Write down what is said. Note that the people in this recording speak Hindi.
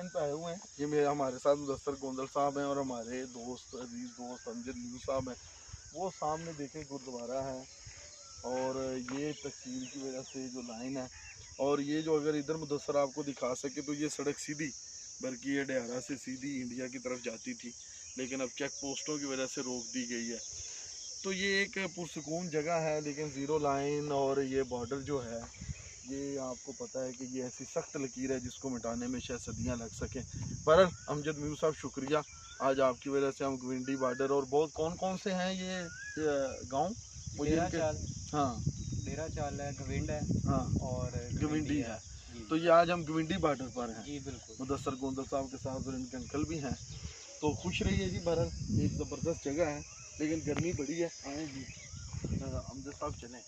लाइन पे आए हुए हैं। ये मेरे हमारे साथ मुदस्सर गोंदल साहब हैं और हमारे दोस्त अजीज दोस्त अमजद न्यू साहब हैं। वो सामने देखें गुरुद्वारा है और ये तकसीर की वजह से जो लाइन है, और ये जो अगर इधर मुदस्सर आपको दिखा सके तो ये सड़क सीधी, बल्कि ये डेहरा से सीधी इंडिया की तरफ जाती थी, लेकिन अब चेक पोस्टों की वजह से रोक दी गई है। तो ये एक पुरसकून जगह है, लेकिन ज़ीरो लाइन और ये बॉर्डर जो है, ये आपको पता है कि ये ऐसी सख्त लकीर है जिसको मिटाने में शायद सदियाँ लग सकें। पर अमजद न्यू साहब शुक्रिया, आज आपकी वजह से हम गविंडी बॉर्डर और बहुत कौन कौन से हैं ये गाँव, डेरा चाल, हाँ डेरा चाल है, गविंड है, हाँ, और गविंडी है। तो ये आज हम गविंडी बॉर्डर पर हैं जी, बिल्कुल। मुदस्सर गोंदल साहब के साथ और इनके अंकल भी हैं। तो खुश रहिए जी। बहरहाल एक ज़बरदस्त जगह है, लेकिन गर्मी बड़ी है। आए जी अमजद साहब चलें।